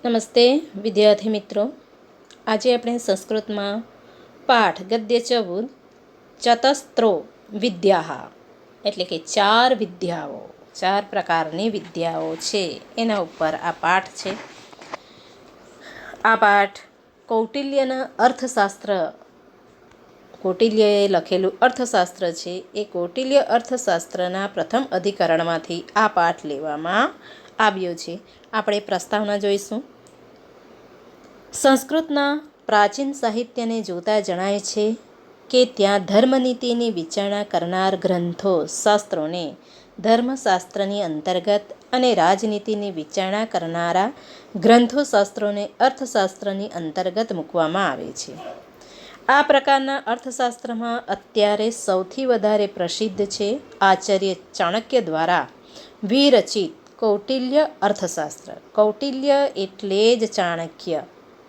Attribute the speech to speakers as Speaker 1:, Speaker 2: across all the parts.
Speaker 1: નમસ્તે વિદ્યાર્થી મિત્રો, આજે આપણે સંસ્કૃતમાં પાઠ ગદ્ય 14 ચતસ્ત્રો વિદ્યા એટલે કે ચાર વિદ્યાઓ, ચાર પ્રકારની વિદ્યાઓ છે એના ઉપર આ પાઠ છે. આ પાઠ કૌટિલ્યના અર્થશાસ્ત્ર, કૌટિલ્યએ લખેલું અર્થશાસ્ત્ર છે. એ કૌટિલ્ય અર્થશાસ્ત્રના પ્રથમ અધિકરણમાંથી આ પાઠ લેવામાં આવ્યો છે. આપણે પ્રસ્તાવના જોઈશું. સંસ્કૃતના પ્રાચીન સાહિત્યને જોતા જણાય છે કે ત્યાં ધર્મનીતિની વિચારણા કરનાર ગ્રંથો શાસ્ત્રોને ધર્મશાસ્ત્રની અંતર્ગત અને રાજનીતિની વિચારણા કરનારા ગ્રંથો શાસ્ત્રોને અર્થશાસ્ત્રની અંતર્ગત મૂકવામાં આવે છે. આ પ્રકારના અર્થશાસ્ત્રમાં અત્યારે સૌથી વધારે પ્રસિદ્ધ છે આચાર્ય ચાણક્ય દ્વારા વિરચિત કૌટિલ્ય અર્થશાસ્ત્ર. કૌટિલ્ય એટલે જ ચાણક્ય,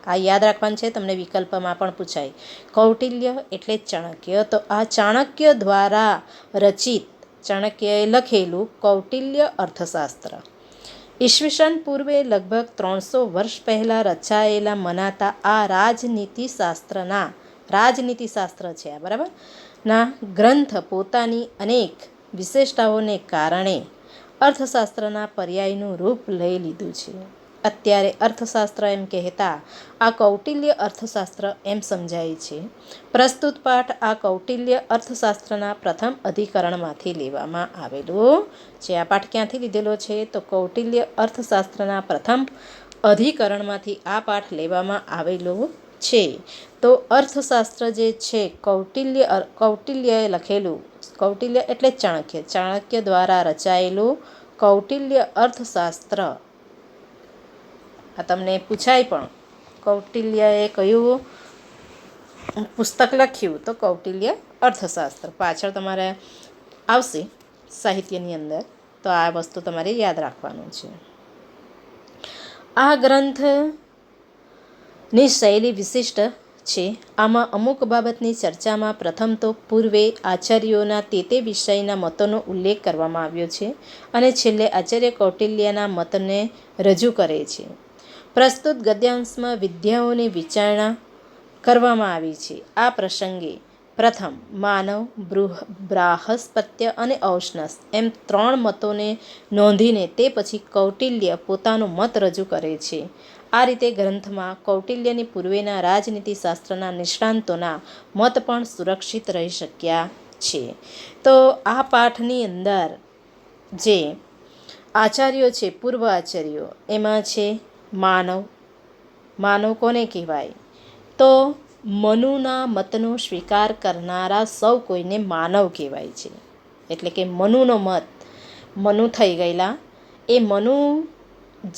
Speaker 1: આ યાદ રાખવાનું છે, તમને વિકલ્પમાં પણ પૂછાય. કૌટિલ્ય એટલે ચાણક્ય. તો આ ચાણક્ય દ્વારા રચિત, ચાણક્યએ લખેલું કૌટિલ્ય અર્થશાસ્ત્ર ઈસવીસન પૂર્વે લગભગ 300 વર્ષ પહેલાં રચાયેલા મનાતા આ રાજનીતિશાસ્ત્ર છે, આ બરાબર ના ગ્રંથ પોતાની અનેક વિશેષતાઓને કારણે અર્થશાસ્ત્રના પર્યાયનું રૂપ લઈ લીધું છે. અત્યારે અર્થશાસ્ત્ર એમ કહેતા આ કૌટિલ્ય અર્થશાસ્ત્ર એમ સમજાય છે. પ્રસ્તુત પાઠ આ કૌટિલ્ય અર્થશાસ્ત્રના પ્રથમ અધિકરણમાંથી લેવામાં આવેલો છે. આ પાઠ ક્યાંથી લીધેલો છે? તો કૌટિલ્ય અર્થશાસ્ત્રના પ્રથમ અધિકરણમાંથી આ પાઠ લેવામાં આવેલો છે. તો અર્થશાસ્ત્ર જે છે કૌટિલ્યએ લખેલું, કૌટિલ્ય એટલે ચાણક્ય, ચાણક્ય દ્વારા રચાયેલું કૌટિલ્ય અર્થશાસ્ત્ર. આ તમને પૂછાય પણ, કૌટિલ્યએ કયું પુસ્તક લખ્યું? તો કૌટિલ્ય અર્થશાસ્ત્ર. પાછળ તમારે આવશે સાહિત્યની અંદર, તો આ વસ્તુ તમારે યાદ રાખવાનું છે. આ ગ્રંથની શૈલી વિશિષ્ટ છે. આમાં અમુક બાબતની ચર્ચામાં પ્રથમ તો પૂર્વે આચાર્યોના તે વિષયના મતોનો ઉલ્લેખ કરવામાં આવ્યો છે અને છેલ્લે આચાર્ય કૌટિલ્યના મતને રજૂ કરે છે. પ્રસ્તુત ગદ્યાંશમાં વિદ્યાઓની વિચારણા કરવામાં આવી છે. આ પ્રસંગે પ્રથમ માનવ, બ્રાહસ્પત્ય અને ઔષ્ણસ એમ 3 મતોને નોંધીને તે પછી કૌટિલ્ય પોતાનો મત રજૂ કરે છે. આ રીતે ગ્રંથમાં કૌટિલ્યની પૂર્વેના રાજનીતિશાસ્ત્રના નિષ્ણાંતોના મત પણ સુરક્ષિત રહી શક્યા છે. તો આ પાઠની અંદર જે આચાર્યો છે, પૂર્વ આચાર્યો, એમાં છે માનવ. માનવ કોને કહેવાય? તો મનુના મતનો સ્વીકાર કરનારા સૌ કોઈને માનવ કહેવાય છે. એટલે કે મનુનો મત, મનુ થઈ ગયેલા, એ મનુ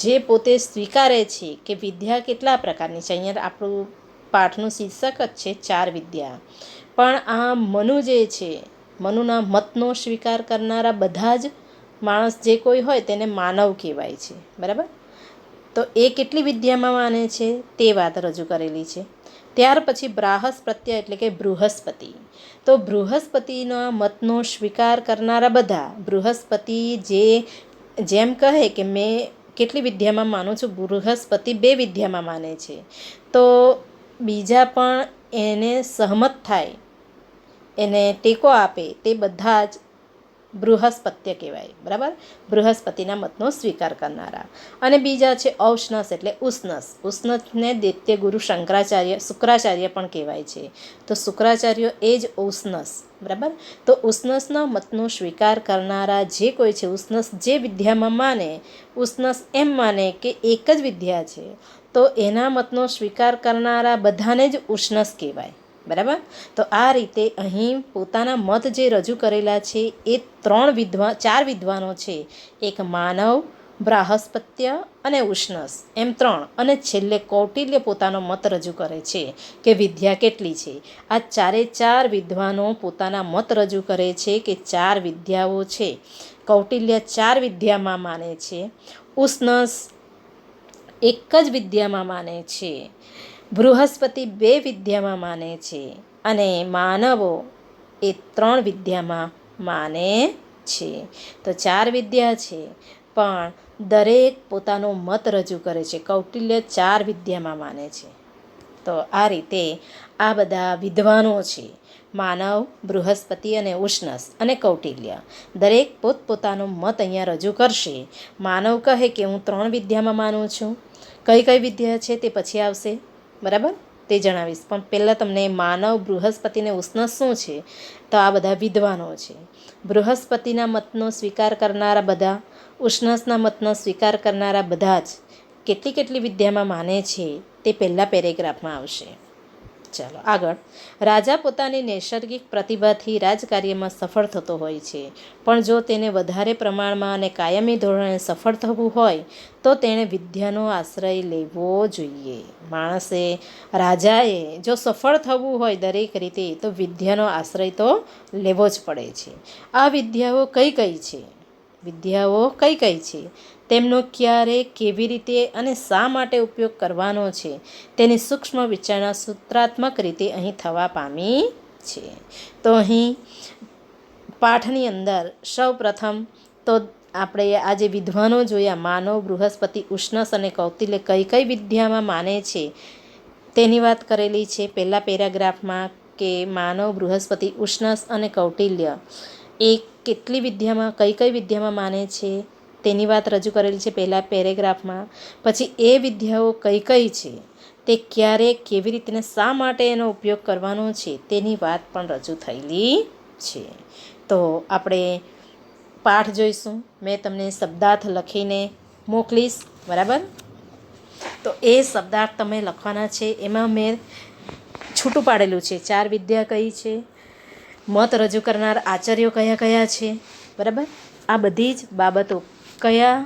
Speaker 1: જે પોતે સ્વીકારે છે કે વિદ્યા કેટલા પ્રકારની છે. અહીંયા આપણું પાઠનું શીર્ષક જ છે 4 વિદ્યા. પણ આ મનુ જે છે, મનુના મતનો સ્વીકાર કરનારા બધા જ માણસ જે કોઈ હોય તેને માનવ કહેવાય છે, બરાબર. તો એ કેટલી વિદ્યામાં માને છે તે વાત રજૂ કરેલી છે. ત્યાર પછી બ્રાહસ્પત્ય એટલે કે બૃહસ્પતિ. તો બૃહસ્પતિના મતનો સ્વીકાર કરનારા બધા, બૃહસ્પતિ જેમ કહે કે મેં કેટલી વિદ્યામાં માનું છું, બૃહસ્પતિ 2 વિદ્યામાં માને છે, તો બીજા પણ એને સહમત થાય, એને ટેકો આપે, તે બધા જ બૃહસ્પત્ય કહેવાય, બરાબર. બૃહસ્પતિના મતનો સ્વીકાર કરનારા. અને બીજા છે ઔષ્ણસ એટલે ઉષ્ણસ. ઉષ્ણસને દૈત્ય ગુરુ શુક્રાચાર્ય પણ કહેવાય છે. તો શુક્રાચાર્ય એ જ ઉષ્ણસ, બરાબર. તો ઉષ્ણસના મતનો સ્વીકાર કરનારા જે કોઈ છે, ઉષ્ણસ જે વિદ્યામાં માને, ઉષ્ણસ એમ માને કે એક જ વિદ્યા છે, તો એના મતનો સ્વીકાર કરનારા બધાને જ ઉષ્ણસ કહેવાય, બરાબર. તો આ રીતે અહીં પોતાના મત જે રજૂ કરેલા છે એ 4 વિદ્વાનો છે. એક માનવ, બ્રાહસ્પત્ય અને ઉષ્ણસ એમ 3. અને છેલ્લે કૌટિલ્ય પોતાનો મત રજૂ કરે છે કે વિદ્યા કેટલી છે. આ 4 વિદ્વાનો પોતાના મત રજૂ કરે છે કે 4 વિદ્યાઓ છે. કૌટિલ્ય 4 વિદ્યામાં માને છે, ઉષ્ણસ એક જ વિદ્યામાં માને છે, બૃહસ્પતિ 2 વિદ્યામાં માને છે અને માનવો એ 3 વિદ્યામાં માને છે. તો 4 વિદ્યા છે, પણ દરેક પોતાનો મત રજૂ કરે છે. કૌટિલ્ય 4 વિદ્યામાં માને છે. તો આ રીતે આ બધા વિદ્વાનો છે, માનવ, બૃહસ્પતિ અને ઉષ્ણસ અને કૌટિલ્ય, દરેક પોતપોતાનો મત અહીંયા રજૂ કરશે. માનવ કહે કે હું 3 વિદ્યામાં માનું છું. કઈ કઈ વિદ્યા છે તે પછી આવશે, બરાબર, તે જણાવીશ. પણ પહેલાં તમને માનવ, બૃહસ્પતિ અને ઉષ્ણસ શું છે, તો આ બધા વિદ્વાનો છે. બૃહસ્પતિના મતનો સ્વીકાર કરનારા બધા, ઉષ્ણસના મતનો સ્વીકાર કરનારા બધા જ કેટલી કેટલી વિદ્યામાં માને છે તે પહેલાં પેરેગ્રાફમાં આવશે. ચાલો આગળ. રાજા પોતાની નૈસર્ગિક પ્રતિભાથી રાજકાર્યમાં સફળ થતો હોય છે, પણ જો તેને વધારે પ્રમાણમાં અને કાયમી ધોરણે સફળ થવું હોય તો તેણે વિદ્યાનો આશ્રય લેવો જોઈએ. માણસે, રાજાએ જો સફળ થવું હોય દરેક રીતે તો વિદ્યાનો આશ્રય તો લેવો જ પડે છે. આ વિદ્યાઓ કઈ કઈ છે? વિદ્યાઓ કઈ કઈ છે, તેમનો ક્યારે, કેવી રીતે અને શા માટે ઉપયોગ કરવાનો છે તેની સૂક્ષ્મ વિચારણા સૂત્રાત્મક રીતે અહીં થવા પામી છે. તો અહીં પાઠની અંદર સૌ પ્રથમ તો આપણે આ જે વિદ્વાનો જોયા, માનવ, બૃહસ્પતિ, ઉષ્ણસ અને કૌટિલ્ય કઈ કઈ વિદ્યામાં માને છે તેની વાત કરેલી છે પહેલા પેરાગ્રાફમાં, કે માનવ, બૃહસ્પતિ, ઉષ્ણસ અને કૌટિલ્ય એ કેટલી વિદ્યામાં, કઈ કઈ વિદ્યામાં માને છે તેની વાત રજૂ કરેલી છે પહેલા પેરેગ્રાફમાં. પછી એ વિદ્યાઓ કઈ કઈ છે, તે ક્યારે, કેવી રીતે, શા માટે એનો ઉપયોગ કરવાનો છે તેની વાત પણ રજૂ થયેલી છે. તો આપણે પાઠ જોઈશું. મેં તમને શબ્દાર્થ લખીને મોકલીશ, બરાબર. તો એ શબ્દાર્થ તમે લખવાના છે. એમાં મેં છૂટું પાડેલું છે 4 વિદ્યા કઈ છે, મત રજૂ કરનાર આચાર્યો કયા કયા છે, બરાબર. આ બધી જ બાબતો, કયા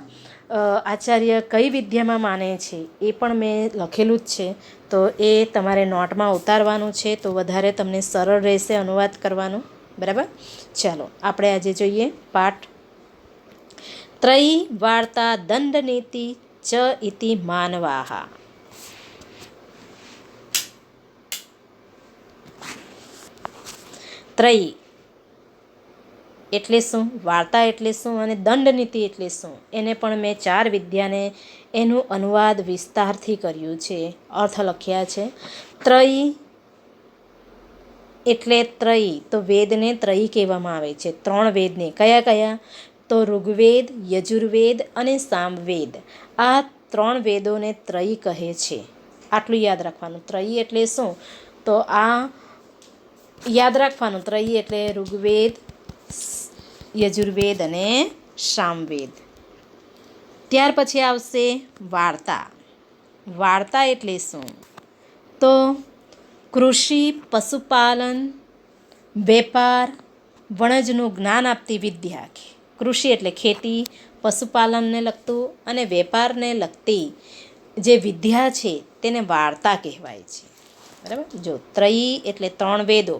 Speaker 1: આચાર્ય કઈ વિદ્યામાં માને છે એ પણ મેં લખેલું જ છે. તો એ તમારે નોટમાં ઉતારવાનું છે, તો વધારે તમને સરળ રહેશે અનુવાદ કરવાનું, બરાબર. ચાલો આપણે આજે જોઈએ પાઠ. ત્રયી વાર્તા દંડનીતિ ચ ઇતિ માનવાહ. ત્રયી એટલે શું, વાર્તા એટલે શું અને દંડનીતિ એટલે શું, એને પણ મેં 4 વિદ્યાને એનું અનુવાદ વિસ્તારથી કર્યું છે, અર્થ લખ્યા છે. ત્રયી એટલે ત્રયી તો વેદને ત્રયી કહેવામાં આવે છે. 3 વેદને, કયા કયા, તો ઋગ્વેદ, યજુર્વેદ અને સામવેદ. આ 3 વેદોને ત્રયી કહે છે. આટલું યાદ રાખવાનું. ત્રયી એટલે શું, તો આ યાદ રાખવાનું. ત્રયી એટલે ઋગ્વેદ, યજુર્વેદ અને સામવેદ. ત્યાર પછી આવશે વાર્તા. વાર્તા એટલે શું, તો કૃષિ, પશુપાલન, વેપાર, વણજનું જ્ઞાન આપતી વિદ્યા. કૃષિ એટલે ખેતી, પશુપાલનને લગતું અને વેપારને લગતી જે વિદ્યા છે તેને વાર્તા કહેવાય છે, બરાબર. જો ત્રયી એટલે 3 વેદો,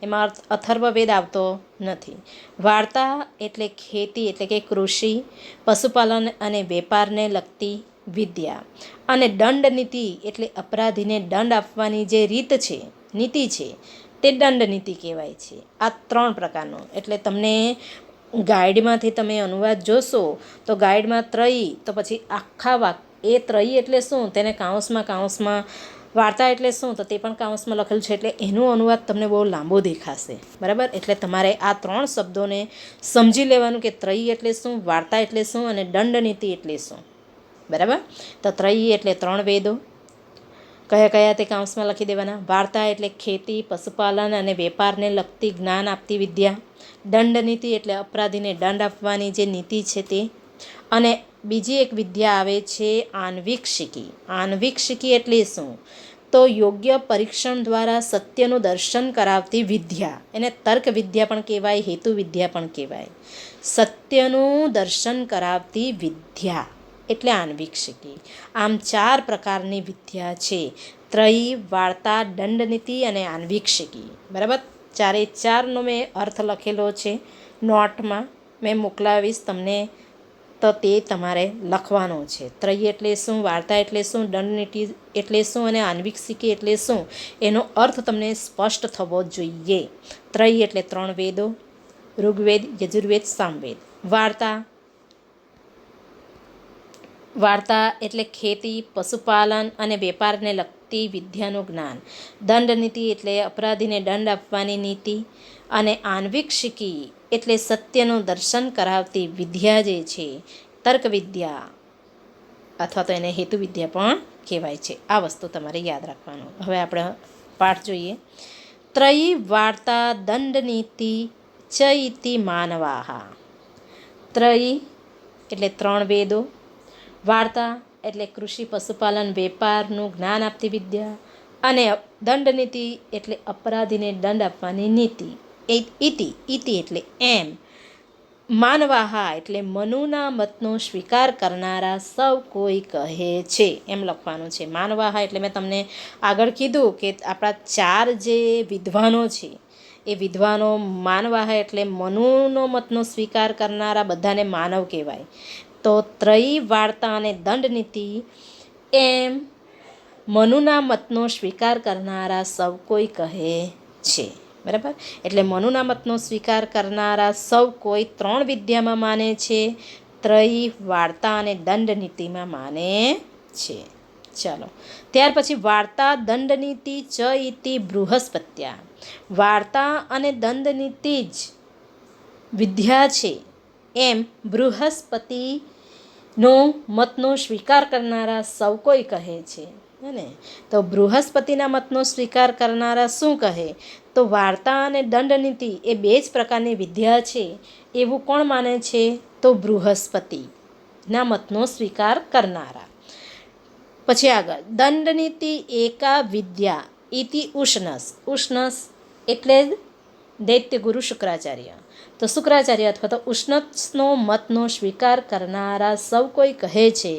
Speaker 1: એમાં અથર્વવેદ આવતો નથી. વાર્તા એટલે ખેતી એટલે કે કૃષિ, પશુપાલન અને વેપારને લગતી વિદ્યા. અને દંડનીતિ એટલે અપરાધીને દંડ આપવાની જે રીત છે, નીતિ છે, તે દંડનીતિ કહેવાય છે. આ 3 પ્રકારનો. એટલે તમને ગાઈડમાંથી તમે અનુવાદ જોશો તો ગાઈડમાં ત્રયી, તો પછી આખા એ ત્રયી એટલે શું તેને કાઉન્સમાં વાર્તા એટલે શું તો તે પણ કાઉન્સમાં લખેલું છે. એટલે એનું અનુવાદ તમને બહુ લાંબો દેખાશે, બરાબર. એટલે તમારે આ 3 શબ્દોને સમજી લેવાનું કે ત્રયી એટલે શું, વાર્તા એટલે શું અને દંડનીતિ એટલે શું, બરાબર. તો ત્રયી એટલે 3 વેદો, કયા કયા તે કાઉન્સમાં લખી દેવાના. વાર્તા એટલે ખેતી, પશુપાલન અને વેપારને લગતી જ્ઞાન આપતી વિદ્યા. દંડનીતિ એટલે અપરાધીને દંડ આપવાની જે નીતિ છે તે. અને બીજી એક વિદ્યા આવે છે આન્વીક્ષિકી. આન્વીક્ષિકી એટલે શું, તો યોગ્ય પરીક્ષણ દ્વારા સત્યનું દર્શન કરાવતી વિદ્યા. એને તર્ક વિદ્યા પણ કહેવાય, હેતુ વિદ્યા પણ કહેવાય. સત્યનું દર્શન કરાવતી વિદ્યા એટલે આન્વીક્ષિકી. આમ 4 પ્રકારની વિદ્યા છે: ત્રયી, વાર્તા, દંડનીતિ અને આન્વીક્ષિકી, બરાબર. 4નો મેં અર્થ લખેલો છે નોટમાં, મેં મોકલાવીશ તમને, તો તે તમારે લખવાનો છે. ત્રયી એટલે શું, વાર્તા એટલે શું, દંડનીતિ એટલે શું અને આન્વીક્ષિકી એટલે શું, એનો અર્થ તમને સ્પષ્ટ થવો જોઈએ. ત્રયી એટલે 3 વેદો, ઋગ્વેદ, યજુર્વેદ, સામવેદ. વાર્તા વાર્તા એટલે ખેતી, પશુપાલન અને વેપારને લગતી વિદ્યાનું જ્ઞાન. દંડ નીતિ એટલે અપરાધીને દંડ આપવાની નીતિ. અને આન્વીક્ષિકી એટલે સત્યનું દર્શન કરાવતી વિદ્યા જે છે, તર્ક વિદ્યા અથવા તો એને હેતુ વિદ્યા પણ કહેવાય છે. આ વસ્તુ તમારે યાદ રાખવાનું. હવે આપણે પાઠ જોઈએ. ત્રયી વાર્તા દંડ નીતિ ચ ઇતિ માનવાહ. ત્રયી એટલે 3 વેદો, વાર્તા એટલે કૃષિ, પશુપાલન, વેપારનું જ્ઞાન આપતી વિદ્યા, અને દંડનીતિ એટલે અપરાધીને દંડ આપવાની નીતિ. ઇતિ એટલે એમ. માનવાહા એટલે મનુના મતનો સ્વીકાર કરનારા સૌ કોઈ કહે છે, એમ લખવાનું છે. માનવાહા એટલે મેં તમને આગળ કીધું કે આપણા 4 જે વિદ્વાનો છે એ વિદ્વાનો માનવાહા એટલે મનુનો મતનો સ્વીકાર કરનારા બધાને માનવ કહેવાય. તો ત્રયી વાર્તા અને દંડનીતિ એમ મનુના મતનો સ્વીકાર કરનારા સૌ કોઈ કહે છે. બરાબર? એટલે મનુના મતનો સ્વીકાર કરનારા સૌ કોઈ 3 વિદ્યામાં માને છે, ત્રયી, વાર્તા અને દંડનીતિમાં માને છે. ચાલો, ત્યાર પછી વાર્તા દંડનીતિ ચ ઇતિ બૃહસ્પત્યા. વાર્તા અને દંડનીતિ જ વિદ્યા છે એમ બૃહસ્પતિનો મતનો સ્વીકાર કરનારા સૌ કોઈ કહે છે. ને તો બૃહસ્પતિના મતનો સ્વીકાર કરનારા શું કહે? તો વાર્તા અને દંડનીતિ એ 2 જ પ્રકારની વિદ્યા છે એવું કોણ માને છે? તો બૃહસ્પતિના મતનો સ્વીકાર કરનારા. પછી આગળ, દંડનીતિ એકા વિદ્યા ઇતિ ઉષ્ણસ. ઉષ્ણસ એટલે દૈત્ય ગુરુ શુક્રાચાર્ય. તો શુક્રાચાર્ય અથવા તો ઉષ્ણસનો મતનો સ્વીકાર કરનારા સૌ કોઈ કહે છે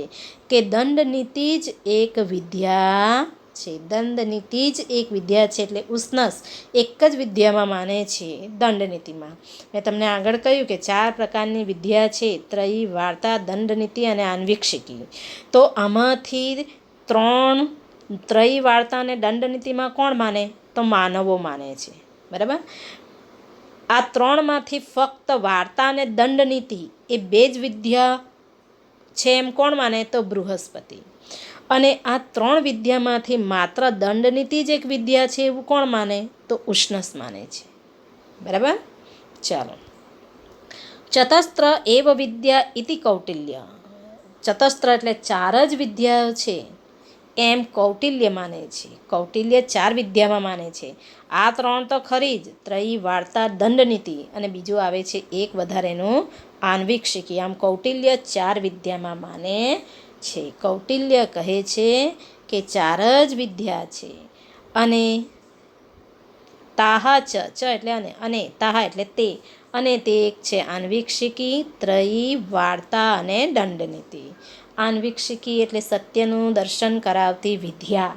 Speaker 1: કે દંડનીતિ જ એક વિદ્યા છે. દંડનીતિ જ એક વિદ્યા છે. એટલે ઉષ્ણસ એક જ વિદ્યામાં માને છે, દંડનીતિમાં. મેં તમને આગળ કહ્યું કે 4 પ્રકારની વિદ્યા છે, ત્રયી, વાર્તા, દંડનીતિ અને આન્વીક્ષિકી. તો આમાંથી 3 ત્રયી, વાર્તા અને દંડનીતિમાં કોણ માને? તો માનવો માને છે. બરાબર? આ 3માંથી ફક્ત વાર્તા અને દંડનીતિ એ 2 જ વિદ્યા છે એમ કોણ માને? તો બૃહસ્પતિ. અને આ 3 વિદ્યામાંથી માત્ર દંડનીતિ જ એક વિદ્યા છે એવું કોણ માને? તો ઉષ્ણસ માને છે. બરાબર? ચાલો, ચતસ્ત્ર એવ વિદ્યા ઇતિ કૌટિલ્ય. ચતસ્ત્ર એટલે 4 જ વિદ્યાઓ છે એમ કૌટિલ્ય માને છે. કૌટિલ્ય 4 વિદ્યામાં માને છે. આ 3 તો ખરી જ, ત્રયી, વાર્તા, દંડનીતિ, અને બીજું આવે છે એક વધારેનું આન્વીક્ષિકી. આમ કૌટિલ્ય 4 વિદ્યામાં માને છે. કૌટિલ્ય કહે છે કે 4 જ વિદ્યા છે. અને તાહા ચ એટલે અને તાહા એટલે તે, અને તે એક છે આન્વીક્ષિકી, ત્રયી, વાર્તા અને દંડનીતિ. આન્વીક્ષિકી એટલે સત્યનું દર્શન કરાવતી વિદ્યા.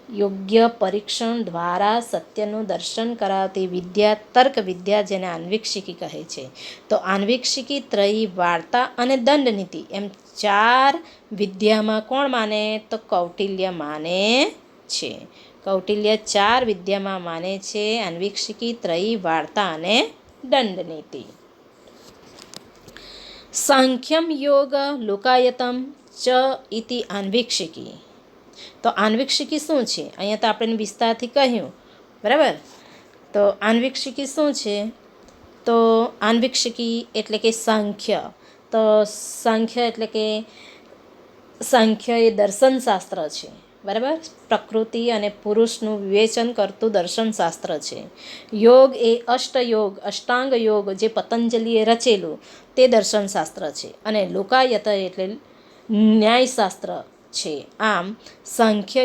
Speaker 1: યોગ્ય પરીક્ષણ દ્વારા સત્યનું દર્શન કરાવતી વિદ્યા તર્ક વિદ્યા, જેને આન્વીક્ષિકી કહે છે. તો આન્વીક્ષિકી, ત્રયી, વાર્તા અને દંડનીતિ એમ 4 વિદ્યામાં કોણ માને? તો કૌટિલ્ય માને છે. કૌટિલ્ય 4 વિદ્યામાં માને છે, આન્વીક્ષિકી, ત્રયી, વાર્તા અને દંડનીતિ. સાંખ્યમ યોગ લોકાયતમ ચ ઇતિ આન્વીક્ષિકી. તો આન્વીક્ષિકી શું છે? અહીંયા તો આપણે વિસ્તારથી કહ્યું. બરાબર? તો આન્વીક્ષિકી શું છે? તો આન્વીક્ષિકી એટલે કે સાંખ્ય. તો સાંખ્ય એટલે કે સાંખ્ય એ દર્શનશાસ્ત્ર છે. બરાબર? પ્રકૃતિ અને પુરુષનું વિવેચન કરતું દર્શનશાસ્ત્ર છે. યોગ એ અષ્ટયોગ, અષ્ટાંગ યોગ જે પતંજલિએ રચેલું તે દર્શનશાસ્ત્ર છે. અને લોકાયત એટલે ન્યાયશાસ્ત્ર છે. આમ સાંખ્ય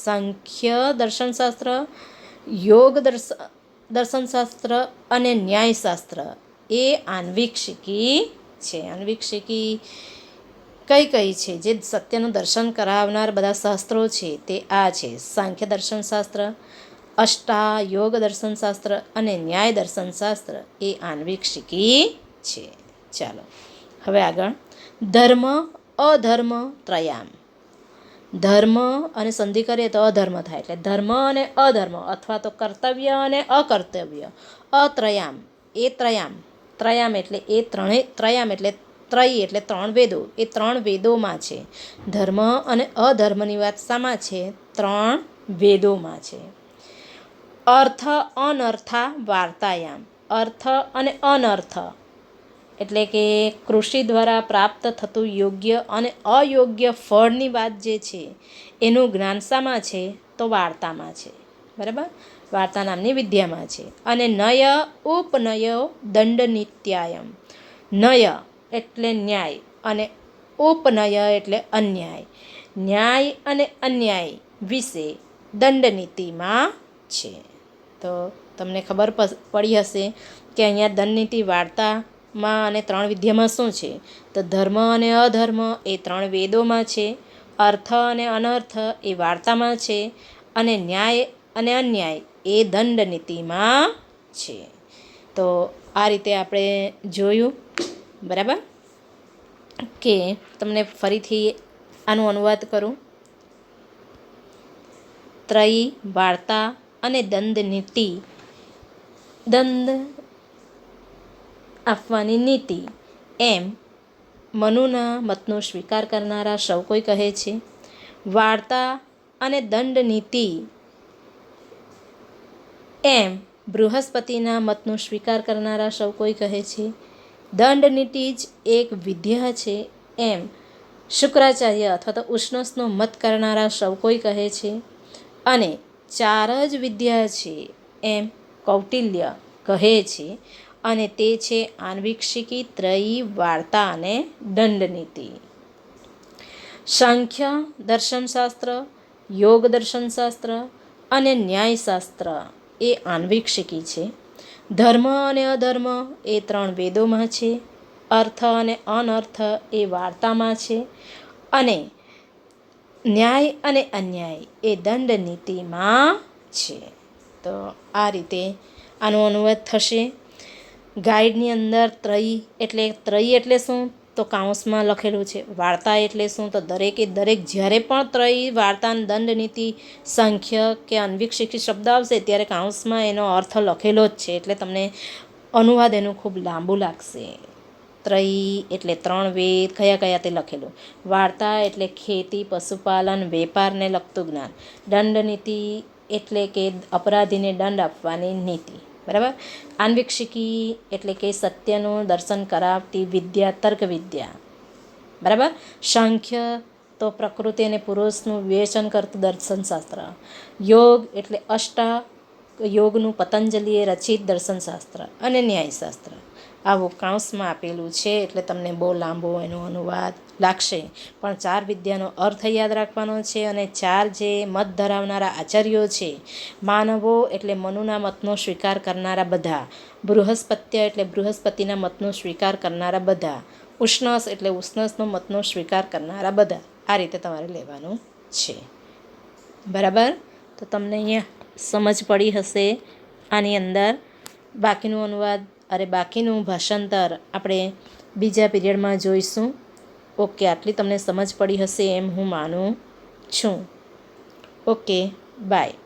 Speaker 1: સાંખ્ય દર્શનશાસ્ત્ર, યોગ દર્શનશાસ્ત્ર અને ન્યાયશાસ્ત્ર એ આન્વીક્ષિકી છે. આન્વીક્ષિકી કઈ છે? જે સત્યનું દર્શન કરાવનાર બધા શાસ્ત્રો છે તે આ છે: સાંખ્ય દર્શનશાસ્ત્ર, અષ્ટાયોગ દર્શનશાસ્ત્ર અને ન્યાય દર્શનશાસ્ત્ર એ આન્વીક્ષિકી છે. ચાલો, હવે આગળ, ધર્મ અધર્મ ત્રયામ. ધર્મ અને સંધિ કરીએ તો અધર્મ થાય, એટલે ધર્મ અને અધર્મ અથવા તો કર્તવ્ય અને અકર્તવ્ય. અત્રયામ એ ત્રયામ. ત્રયામ એટલે એ ત્રણેય. ત્રયામ એટલે ત્રયી એટલે 3 વેદો, એ 3 વેદોમાં છે. ધર્મ અને અધર્મની વાત શામાં છે? 3 વેદોમાં છે. અર્થ અનર્થા વાર્તાયામ, અર્થ અને અનર્થ એટલે કે કૃષિ દ્વારા પ્રાપ્ત થતું યોગ્ય અને અયોગ્ય ફળની વાત જે છે એનું જ્ઞાન શામાં છે? તો વાર્તામાં છે. બરાબર, વાર્તા નામની વિદ્યામાં છે. અને નય ઉપનયો દંડ નિત્યાયમ, નય એટલે ન્યાય અને ઉપનય એટલે અન્યાય, ન્યાય અને અન્યાય વિશે દંડનીતિમાં છે. તો તમને ખબર પડી હશે કે અહીંયા દંડનીતિ વાર્તામાં અને 3 વિદ્યામાં શું છે? તો ધર્મ અને અધર્મ એ 3 વેદોમાં છે, અર્થ અને અનર્થ એ વાર્તામાં છે, અને ન્યાય અને અન્યાય એ દંડનીતિમાં છે. તો આ રીતે આપણે જોયું. બરાબર, કે તમને ફરીથી આનું અનુવાદ કરું. ત્રયી વાર્તા અને દંડનીતિ, દંડ આપવાની નીતિ એમ મનુના મતનો સ્વીકાર કરનારા સૌ કોઈ કહે છે. વાર્તા અને દંડનીતિ એમ બૃહસ્પતિના મતનો સ્વીકાર કરનારા સૌ કોઈ કહે છે. દંડનીતિ જ એક વિદ્યા છે એમ શુક્રાચાર્ય અથવા તો ઉષ્ણસનો મત કરનારા સૌ કોઈ કહે છે. અને 4 જ વિદ્યા છે એમ કૌટિલ્ય કહે છે. અને તે છે આન્વીક્ષિકી, ત્રયી, વાર્તા અને દંડનીતિ. સાંખ્ય દર્શનશાસ્ત્ર, યોગ દર્શનશાસ્ત્ર અને ન્યાયશાસ્ત્ર એ આન્વીક્ષિકી છે. ધર્મ અને અધર્મ એ 3 વેદોમાં છે, અર્થ અને અનર્થ એ વાર્તામાં છે, અને ન્યાય અને અન્યાય એ દંડનીતિમાં છે. તો આ રીતે આનો અનુવાદ થશે. ગાઈડની અંદર ત્રયી એટલે શું? તો કાઉન્સમાં લખેલું છે. વાર્તા એટલે શું? તો દરેકે દરેક જ્યારે પણ ત્રયી, વાર્તા, દંડનીતિ, સાંખ્ય કે અન્વીક્ષિકી શબ્દ આવશે ત્યારે કાઉન્સમાં એનો અર્થ લખેલો જ છે. એટલે તમને અનુવાદ એનું ખૂબ લાંબુ લાગશે. ત્રયી એટલે 3 વેદ કયા કયા તે લખેલું. વાર્તા એટલે ખેતી, પશુપાલન, વેપારને લગતું જ્ઞાન. દંડનીતિ એટલે કે અપરાધીને દંડ આપવાની નીતિ. બરાબર. આન્વીક્ષિકી એટલે કે સત્યનું દર્શન કરાવતી વિદ્યા, તર્ક વિદ્યા. બરાબર. સાંખ્ય તો પ્રકૃતિ અને પુરુષનું વિવેચન કરતું દર્શનશાસ્ત્ર. યોગ એટલે યોગનું પતંજલિએ રચિત દર્શનશાસ્ત્ર. અને ન્યાયશાસ્ત્ર. આવું કાઉન્સમાં આપેલું છે એટલે તમને બહુ લાંબો એનો અનુવાદ લાગશે. પણ 4 વિદ્યાનો અર્થ યાદ રાખવાનો છે. અને 4 જે મત ધરાવનારા આચાર્યો છે, માનવો એટલે મનુના મતનો સ્વીકાર કરનારા બધા, બૃહસ્પત્ય એટલે બૃહસ્પતિના મતનો સ્વીકાર કરનારા બધા, ઉષ્ણસ એટલે ઉષ્ણસનો મતનો સ્વીકાર કરનારા બધા. આ રીતે તમારે લેવાનું છે. બરાબર. તો તમને અહીંયા સમજ પડી હશે. આની અંદર બાકીનું ભાષાંતર આપણે બીજા પીરિયડમાં જોઈશું. ઓકે, આટલી તમને સમજ પડી હશે એમ હું માનું છું. Okay, by.